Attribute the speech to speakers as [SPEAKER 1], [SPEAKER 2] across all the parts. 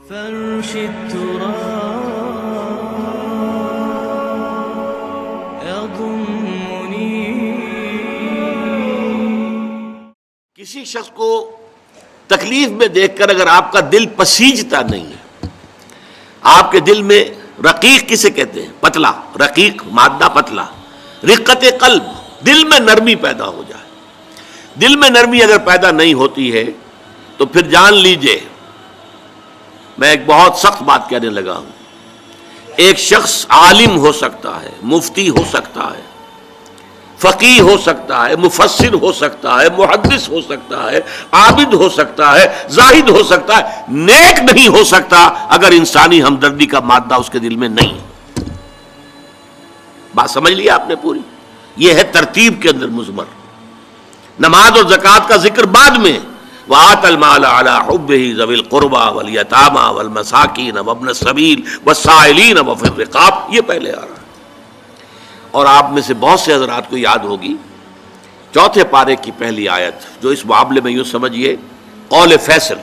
[SPEAKER 1] فرش التراب يضمني.
[SPEAKER 2] کسی شخص کو تکلیف میں دیکھ کر اگر آپ کا دل پسیجتا نہیں ہے، آپ کے دل میں رقیق کسے کہتے ہیں؟ پتلا، رقیق مادہ پتلا، رقت قلب، دل میں نرمی پیدا ہو جائے. دل میں نرمی اگر پیدا نہیں ہوتی ہے تو پھر جان لیجئے، میں ایک بہت سخت بات کہنے لگا ہوں، ایک شخص عالم ہو سکتا ہے، مفتی ہو سکتا ہے، فقیہ ہو سکتا ہے، مفسر ہو سکتا ہے، محدث ہو سکتا ہے، عابد ہو سکتا ہے، زاہد ہو سکتا ہے، نیک نہیں ہو سکتا اگر انسانی ہمدردی کا مادہ اس کے دل میں نہیں ہے. بات سمجھ لی آپ نے پوری؟ یہ ہے ترتیب کے اندر مضمر. نماز اور زکوٰۃ کا ذکر بعد میں، وَآتَ الْمَالَ عَلَىٰ حُبِّهِ ذَوِي الْقُرْبَىٰ وَالْيَتَامَىٰ وَالْمَسَاكِينَ وَابْنَ السَّبِيلِ وَالسَّائِلِينَ وَفِي الرِّقَابِ، یہ پہلے آ رہا ہے. اور آپ میں سے بہت سے حضرات کو یاد ہوگی چوتھے پارے کی پہلی آیت، جو اس معاملے میں یوں سمجھیے قول فیصل،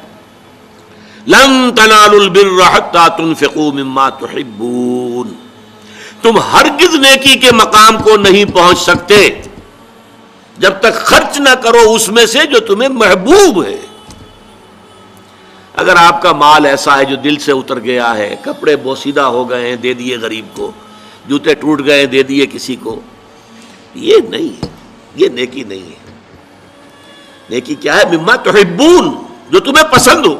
[SPEAKER 2] لَن تَنَالُوا الْبِرَّ حَتَّىٰ تُنْفِقُوا مِمَّا تُحِبُّونَ. تم ہرگز نیکی کے مقام کو نہیں پہنچ سکتے جب تک خرچ نہ کرو اس میں سے جو تمہیں محبوب ہے. اگر آپ کا مال ایسا ہے جو دل سے اتر گیا ہے، کپڑے بوسیدہ ہو گئے ہیں دے دیے غریب کو، جوتے ٹوٹ گئے دے دیے کسی کو، یہ نہیں ہے، یہ نیکی نہیں ہے. نیکی کیا ہے؟ مما تحبون، جو تمہیں پسند ہو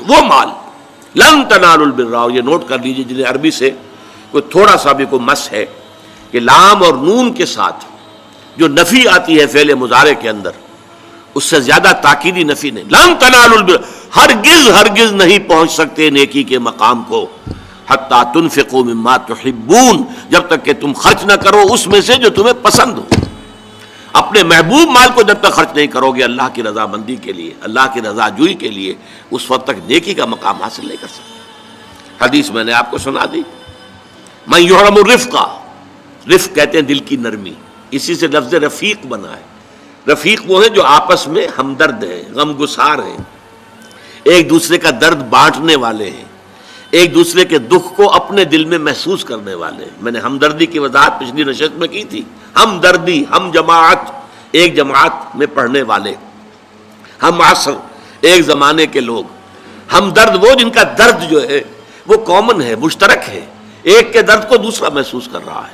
[SPEAKER 2] وہ مال. لن تنالوا البر، یہ نوٹ کر لیجیے جنہیں عربی سے کوئی تھوڑا سا بھی کوئی مس ہے کہ لام اور نون کے ساتھ جو نفی آتی ہے فعل مضارع کے اندر، اس سے زیادہ تاکیدی نفی نہیں. لن تنالوا البر، ہرگز نہیں پہنچ سکتے نیکی کے مقام کو، حتی تنفقوا مما تحبون، جب تک کہ تم خرچ نہ کرو اس میں سے جو تمہیں پسند ہو. اپنے محبوب مال کو جب تک خرچ نہیں کرو گے اللہ کی رضا مندی کے لیے، اللہ کی رضا جوئی کے لیے، اس وقت تک نیکی کا مقام حاصل نہیں کر سکتے. حدیث میں نے آپ کو سنا دی، من یحرم الرفق، رفق کہتے ہیں دل کی نرمی، اسی سے لفظ رفیق بنا ہے. رفیق وہ ہیں جو آپس میں ہمدرد ہیں، غم گسار ہیں، ایک دوسرے کا درد بانٹنے والے ہیں، ایک دوسرے کے دکھ کو اپنے دل میں محسوس کرنے والے ہیں. میں نے ہمدردی کی وضاحت پچھلی نشست میں کی تھی. ہمدردی، ہم جماعت، ایک جماعت میں پڑھنے والے، ہم عصر، ایک زمانے کے لوگ. ہمدرد وہ جن کا درد جو ہے وہ کامن ہے، مشترک ہے، ایک کے درد کو دوسرا محسوس کر رہا ہے.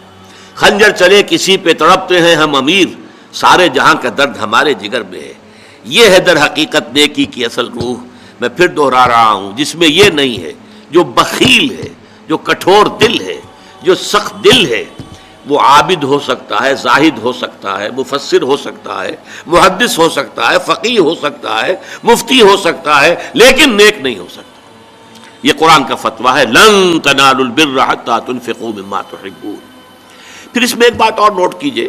[SPEAKER 2] خنجر چلے کسی پہ تڑپتے ہیں ہم امیر، سارے جہاں کا درد ہمارے جگر میں ہے. یہ ہے در حقیقت نیکی کی اصل روح. میں پھر دوہرا رہا ہوں، جس میں یہ نہیں ہے، جو بخیل ہے، جو کٹھور دل ہے، جو سخت دل ہے، وہ عابد ہو سکتا ہے، زاہد ہو سکتا ہے، مفسر ہو سکتا ہے، محدث ہو سکتا ہے، فقیہ ہو سکتا ہے، مفتی ہو سکتا ہے، لیکن نیک نہیں ہو سکتا. یہ قرآن کا فتویٰ ہے، لن تنالوا البر حتی تنفقوا مما تحبون. پھر اس میں ایک بات اور نوٹ کیجئے،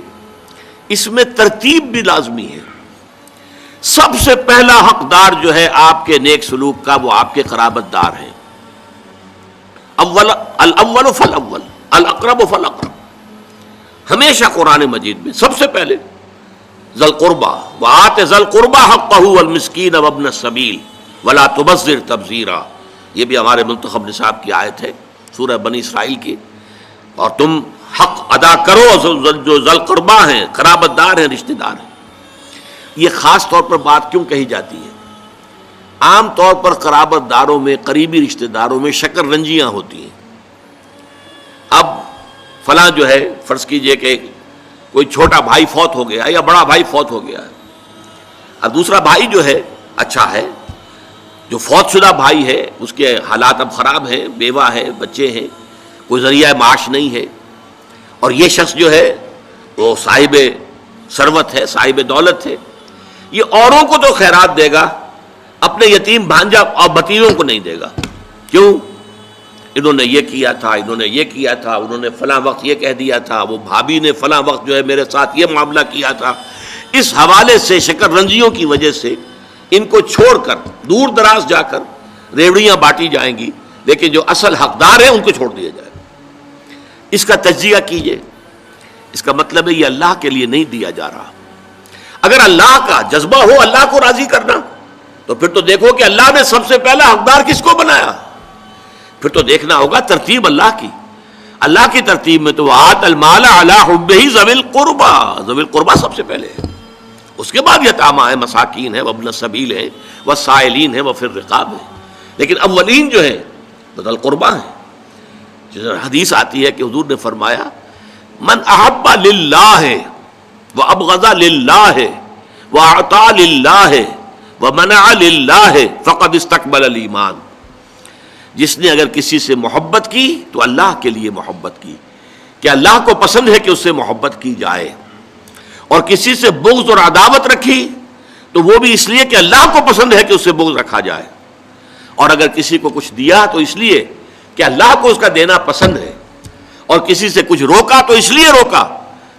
[SPEAKER 2] اس میں ترتیب بھی لازمی ہے. سب سے پہلا حقدار جو ہے آپ کے نیک سلوک کا وہ آپ کے قرابت دار ہیں. الاول فالاول، الاقرب فالاقرب. ہمیشہ قرآن مجید میں سب سے پہلے ذی القربیٰ، وآت ذی القربیٰ حقہ والمسکین وابن السبیل ولا تبذر تبذیرا. یہ بھی ہمارے منتخب نصاب کی آیت ہے سورہ بنی اسرائیل کی. اور تم حق ادا کرو جو ذی القربیٰ ہیں، قرابت دار ہیں، رشتہ دار ہیں. یہ خاص طور پر بات کیوں کہی جاتی ہے؟ عام طور پر قرابت داروں میں، قریبی رشتہ داروں میں شکر رنجیاں ہوتی ہیں. اب فلاں جو ہے، فرض کیجئے کہ کوئی چھوٹا بھائی فوت ہو گیا یا بڑا بھائی فوت ہو گیا ہے، اب دوسرا بھائی جو ہے اچھا ہے، جو فوت شدہ بھائی ہے اس کے حالات اب خراب ہیں، بیوہ ہے، بچے ہیں، کوئی ذریعہ معاش نہیں ہے، اور یہ شخص جو ہے وہ صاحب ثروت ہے، صاحب دولت ہے. یہ اوروں کو تو خیرات دے گا، اپنے یتیم بھانجا اور بتیوں کو نہیں دے گا. کیوں؟ انہوں نے یہ کیا تھا، انہوں نے یہ کیا تھا، انہوں نے فلاں وقت یہ کہہ دیا تھا، وہ بھابھی نے فلاں وقت جو ہے میرے ساتھ یہ معاملہ کیا تھا. اس حوالے سے شکر رنجیوں کی وجہ سے ان کو چھوڑ کر دور دراز جا کر ریوڑیاں بانٹی جائیں گی، لیکن جو اصل حقدار ہیں ان کو چھوڑ دیا جائے. اس کا تجزیہ کیجئے. اس کا مطلب ہے یہ اللہ کے لیے نہیں دیا جا رہا. اگر اللہ کا جذبہ ہو اللہ کو راضی کرنا، تو پھر تو دیکھو کہ اللہ نے سب سے پہلا حقدار کس کو بنایا؟ پھر تو دیکھنا ہوگا ترتیب اللہ کی، اللہ کی ترتیب میں تو آت المال علی حبہ ذوی القربى، ذوی القربى سب سے پہلے ہے، اس کے بعد یتامى ہیں، مساکین ہیں، وابن السبیل ہیں، والسائلین ہیں، وفی الرقاب ہیں، لیکن اولین جو ہیں ذوی القربى ہیں۔ جس حدیث آتی ہے کہ حضور نے فرمایا من احب للہ وابغض للہ واعطى للہ ومنع للہ فقد استقبل الایمان، جس نے اگر کسی سے محبت کی تو اللہ کے لیے محبت کی، کہ اللہ کو پسند ہے کہ اس سے محبت کی جائے، اور کسی سے بغض اور عداوت رکھی تو وہ بھی اس لیے کہ اللہ کو پسند ہے کہ اس سے بغض رکھا جائے، اور اگر کسی کو کچھ دیا تو اس لیے کہ اللہ کو اس کا دینا پسند ہے، اور کسی سے کچھ روکا تو اس لیے روکا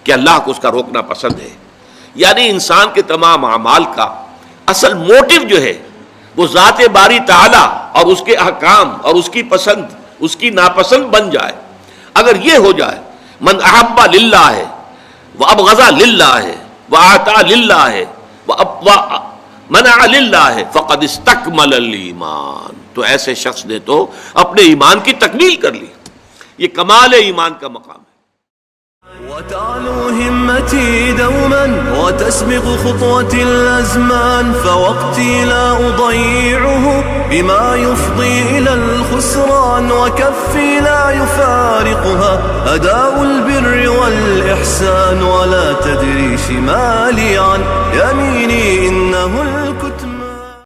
[SPEAKER 2] کہ اللہ کو اس کا روکنا پسند ہے۔ یعنی انسان کے تمام اعمال کا اصل موٹو جو ہے وہ ذات باری تعالی اور اس کے احکام اور اس کی پسند اس کی ناپسند بن جائے۔ اگر یہ ہو جائے من احب للہ ہے وابغض للہ ہے واعطى للہ ہے ومنع للہ ہے فقد استکمل الایمان، تو ایسے شخص نے تو اپنے ایمان کی تکمیل کر لی، یہ کمال ایمان کا مقام ہے۔
[SPEAKER 3] وتعلو همتي دوما وتسبق خطوتي الأزمان، فوقتي لا أضيعه بما يفضي إلى الخسران، وكفي لا يفارقها أداء البر والإحسان، ولا تدري شمالي عن يميني إنه